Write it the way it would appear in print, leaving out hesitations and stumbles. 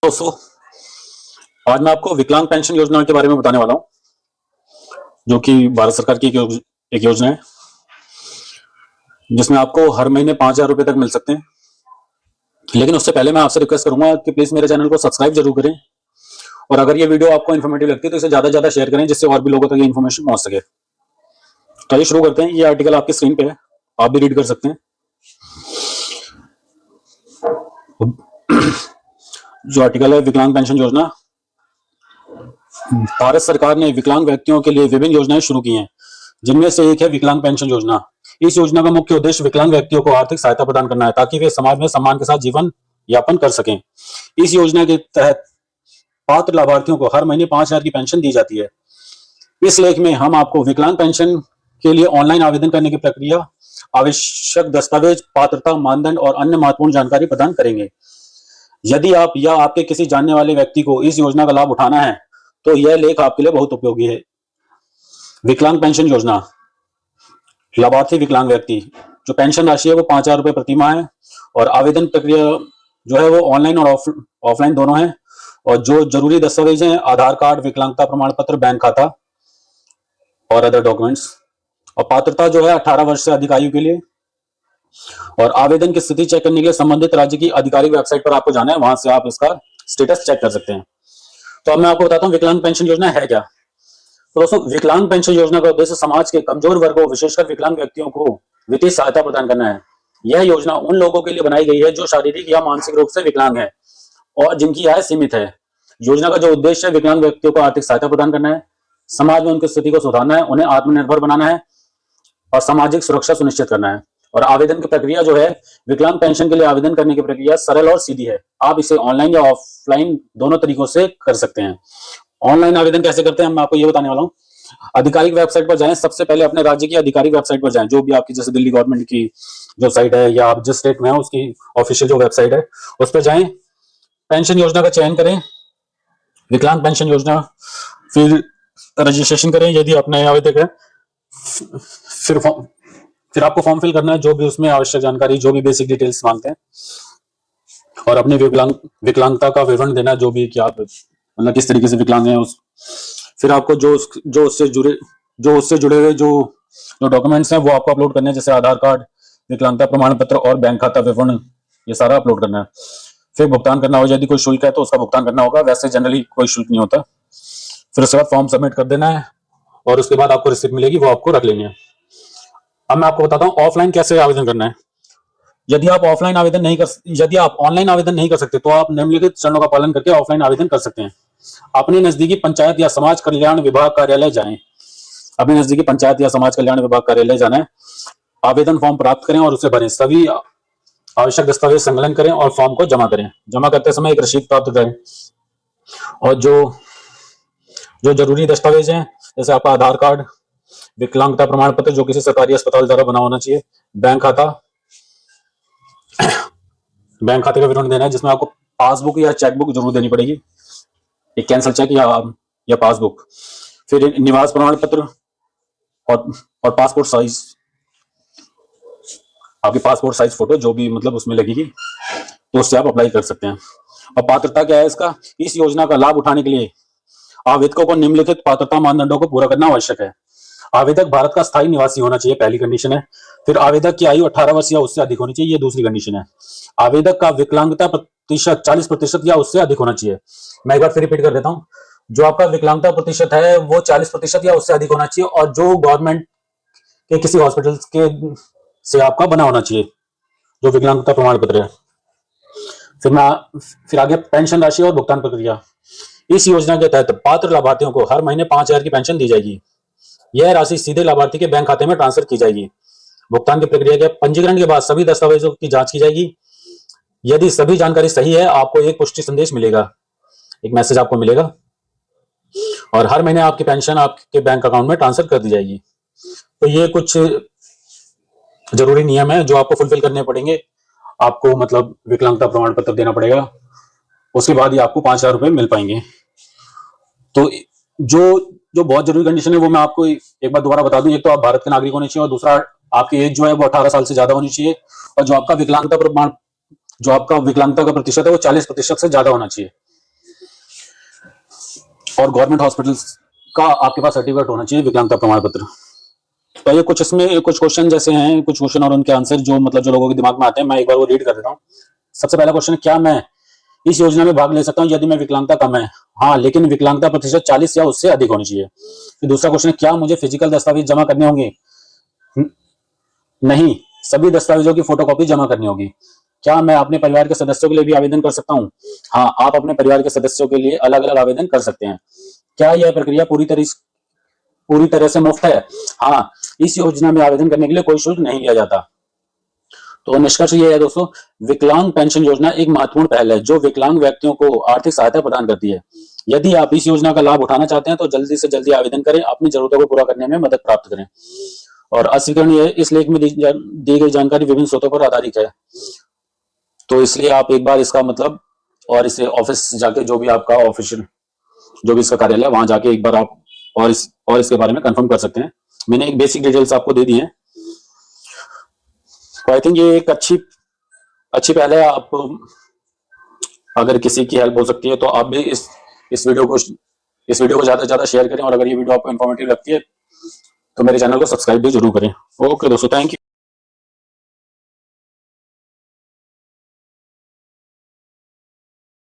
दोस्तों, आज मैं आपको विकलांग पेंशन योजना के बारे में बताने वाला हूँ, जो कि भारत सरकार की एक योजना है, जिसमें आपको हर महीने 5,000 रुपए तक मिल सकते हैं। लेकिन उससे पहले मैं आपसे रिक्वेस्ट करूंगा कि प्लीज मेरे चैनल को सब्सक्राइब जरूर करें, और अगर ये वीडियो आपको इन्फॉर्मेटिव लगती है तो इसे ज्यादा से ज्यादा शेयर करें, जिससे और भी लोगों तक ये इन्फॉर्मेशन पहुंच सके। तो आइए शुरू करते हैं। ये आर्टिकल आपकी स्क्रीन पे है, आप भी रीड कर सकते हैं। जो आर्टिकल है, विकलांग पेंशन योजना। भारत सरकार ने विकलांग व्यक्तियों के लिए विभिन्न योजनाएं शुरू की हैं, जिनमें से एक है विकलांग पेंशन योजना। इस योजना का मुख्य उद्देश्य विकलांग व्यक्तियों को आर्थिक सहायता प्रदान करना है, ताकि वे समाज में सम्मान के साथ जीवन यापन कर सकें। इस योजना के तहत पात्र लाभार्थियों को हर महीने 5,000 की पेंशन दी जाती है। इस लेख में हम आपको विकलांग पेंशन के लिए ऑनलाइन आवेदन करने की प्रक्रिया, आवश्यक दस्तावेज, पात्रता मानदंड और अन्य महत्वपूर्ण जानकारी प्रदान करेंगे। यदि आप या आपके किसी जानने वाले व्यक्ति को इस योजना का लाभ उठाना है, तो यह लेख आपके लिए बहुत उपयोगी है। विकलांग पेंशन योजना। लाभार्थी विकलांग व्यक्ति, जो पेंशन राशि है वो 5,000 रुपए प्रति माह है, और आवेदन प्रक्रिया जो है वो ऑनलाइन और ऑफलाइन दोनों है। और जो जरूरी दस्तावेज हैं, आधार कार्ड, विकलांगता प्रमाण पत्र, बैंक खाता और अदर डॉक्यूमेंट्स। और पात्रता जो है 18 वर्ष से अधिक आयु के लिए। और आवेदन की स्थिति चेक करने के लिए संबंधित राज्य की आधिकारिक वेबसाइट पर आपको जाना है, वहां से आप इसका स्टेटस चेक कर सकते हैं। तो अब मैं आपको बताता हूँ विकलांग पेंशन योजना है क्या। तो दोस्तों, विकलांग पेंशन योजना का उद्देश्य समाज के कमजोर वर्गों, विशेषकर विकलांग व्यक्तियों को वित्तीय सहायता प्रदान करना है। यह योजना उन लोगों के लिए बनाई गई है जो शारीरिक या मानसिक रूप से विकलांग है और जिनकी आय सीमित है। योजना का जो उद्देश्य है, विकलांग व्यक्तियों को आर्थिक सहायता प्रदान करना है, समाज में उनकी स्थिति को सुधारना है, उन्हें आत्मनिर्भर बनाना है और सामाजिक सुरक्षा सुनिश्चित करना है। और आवेदन की प्रक्रिया जो है, विकलांग पेंशन के लिए आवेदन करने की प्रक्रिया सरल और सीधी है। आप इसे ऑनलाइन या ऑफलाइन दोनों तरीकों से कर सकते हैं। ऑनलाइन आवेदन कैसे करते हैं, मैं आपको ये बताने वाला हूँ। आधिकारिक वेबसाइट पर जाएं। सबसे पहले अपने राज्य की आधिकारिक वेबसाइट पर जाएं, जो भी आपकी, जैसे दिल्ली गवर्नमेंट की जो साइट है या आप जिस स्टेट में है उसकी ऑफिशियल जो वेबसाइट है, उस पर जाएं। पेंशन योजना का चयन करें, विकलांग पेंशन योजना, फिर रजिस्ट्रेशन करें यदि आप नए आवेदक है। फिर आपको फॉर्म फिल करना है, जो भी उसमें आवश्यक जानकारी, जो भी बेसिक डिटेल्स मांगते हैं, और अपने विकलांगता का विवरण देना है, जो भी कि आप मतलब किस तरीके से विकलांग हैं उस। फिर आपको जो उससे जुड़े हुए जो डॉक्यूमेंट्स हैं वो आपको अपलोड करने हैं, जैसे आधार कार्ड, विकलांगता प्रमाण पत्र और बैंक खाता विवरण, ये सारा अपलोड करना है। फिर भुगतान करना होगा, यदि कोई शुल्क है तो उसका भुगतान करना होगा, वैसे जनरली कोई शुल्क नहीं होता। फिर उसके बाद फॉर्म सबमिट कर देना है, और उसके बाद आपको रिसिप्ट मिलेगी, वो आपको रख लेनी है। अब मैं आपको बताता हूँ ऑफलाइन कैसे आवेदन करना है। यदि आप ऑनलाइन आवेदन नहीं कर सकते, तो आप निम्नलिखित चरणों का पालन करके ऑफलाइन आवेदन कर सकते हैं। अपने नजदीकी पंचायत या समाज कल्याण विभाग कार्यालय जाएं। अपने नजदीकी पंचायत या समाज कल्याण विभाग कार्यालय जाना है, आवेदन फॉर्म प्राप्त करें और उसे भरें। सभी आवश्यक दस्तावेज संकलन करें और फॉर्म को जमा करें। जमा करते समय एक रसीद प्राप्त करें, और जो जो जरूरी दस्तावेज हैं, जैसे आपका आधार कार्ड, विकलांगता प्रमाण पत्र जो किसी सरकारी अस्पताल द्वारा बना होना चाहिए, बैंक खाता, बैंक खाते का विवरण देना है, जिसमें आपको पासबुक या चेकबुक जरूर देनी पड़ेगी, एक कैंसल चेक या पासबुक। फिर निवास प्रमाण पत्र और पासपोर्ट साइज, आपकी पासपोर्ट साइज फोटो जो भी मतलब उसमें लगेगी, तो उससे आप अप्लाई कर सकते हैं। और पात्रता क्या है इसका, इस योजना का लाभ उठाने के लिए आवेदकों को निम्नलिखित पात्रता मानदंडों को पूरा करना आवश्यक है। आवेदक भारत का स्थायी निवासी होना चाहिए, पहली कंडीशन है। फिर आवेदक की आयु 18 वर्ष या उससे अधिक होनी चाहिए, ये दूसरी कंडीशन है। आवेदक का विकलांगता प्रतिशत 40% या उससे अधिक होना चाहिए। मैं एक बार फिर रिपीट कर देता हूँ, जो आपका विकलांगता प्रतिशत है वो 40% या उससे अधिक होना चाहिए, और जो गवर्नमेंट के किसी हॉस्पिटल के से आपका बना होना चाहिए, जो विकलांगता प्रमाण पत्र है। फिर आगे पेंशन राशि और भुगतान प्रक्रिया। इस योजना के तहत पात्र लाभार्थियों को हर महीने 5,000 की पेंशन दी जाएगी। यह राशि सीधे लाभार्थी के बैंक खाते में ट्रांसफर की जाएगी। भुगतान की प्रक्रिया के पंजीकरण के बाद सभी दस्तावेजों की जांच की जाएगी। यदि सभी जानकारी सही है, आपको एक पुष्टि संदेश मिलेगा, एक मैसेज आपको मिलेगा, और हर महीने आपकी पेंशन आपके बैंक अकाउंट में ट्रांसफर कर दी जाएगी। तो ये कुछ जरूरी नियम है जो आपको फुलफिल करने पड़ेंगे। आपको मतलब विकलांगता प्रमाण पत्र देना पड़ेगा, उसके बाद ही आपको 5,000 रुपए मिल पाएंगे। तो जो जो बहुत जरूरी कंडीशन है वो मैं आपको एक बार दोबारा बता दूं। एक तो आप भारत के नागरिक होने चाहिए, और दूसरा आपकी एज जो है वो 18 साल से ज्यादा होनी चाहिए, और जो आपका विकलांगता का प्रतिशत है वो 40% से ज्यादा होना चाहिए। और गवर्नमेंट हॉस्पिटल्स का आपके पास सर्टिफिकेट होना चाहिए, विकलांगता प्रमाण पत्र। तो ये कुछ इसमें कुछ क्वेश्चन जैसे हैं, कुछ क्वेश्चन और उनके आंसर जो मतलब जो लोगों के दिमाग में आते हैं, मैं एक बार वो रीड कर देता हूँ। सबसे पहला क्वेश्चन है, क्या मैं इस योजना में भाग ले सकता हूँ यदि मैं विकलांगता कम है? हाँ, लेकिन विकलांगता प्रतिशत 40 या उससे अधिक होनी चाहिए। फिर दूसरा क्वेश्चन है, क्या मुझे फिजिकल दस्तावेज जमा करने होंगे? नहीं, सभी दस्तावेजों की फोटोकॉपी जमा करनी होगी। क्या मैं अपने परिवार के सदस्यों के लिए भी आवेदन कर सकता हूँ? हाँ, आप अपने परिवार के सदस्यों के लिए अलग अलग आवेदन कर सकते हैं। क्या यह प्रक्रिया पूरी तरह से मुफ्त है? हाँ, इस योजना में आवेदन करने के लिए कोई शुल्क नहीं लिया जाता। तो निष्कर्ष ये है दोस्तों, विकलांग पेंशन योजना एक महत्वपूर्ण पहल है जो विकलांग व्यक्तियों को आर्थिक सहायता प्रदान करती है। यदि आप इस योजना का लाभ उठाना चाहते हैं तो जल्दी से जल्दी आवेदन करें, अपनी जरूरतों को पूरा करने में मदद प्राप्त करें। और अस्वीकरण ये इस लेख में दी गई जानकारी विभिन्न स्रोतों पर आधारित है, तो इसलिए आप एक बार इसका मतलब और इसे ऑफिस जाके जो भी आपका ऑफिशियल जो भी इसका कार्यालय है वहां जाके एक बार आप और इसके बारे में कंफर्म कर सकते हैं। मैंने एक बेसिक डिटेल्स आपको दे दी है, तो आई थिंक ये एक अच्छी पहल है। आप अगर किसी की हेल्प हो सकती है तो आप भी इस वीडियो को ज्यादा से ज्यादा शेयर करें, और अगर ये वीडियो आपको इन्फॉर्मेटिव लगती है तो मेरे चैनल को सब्सक्राइब भी जरूर करें। ओके दोस्तों, थैंक यू।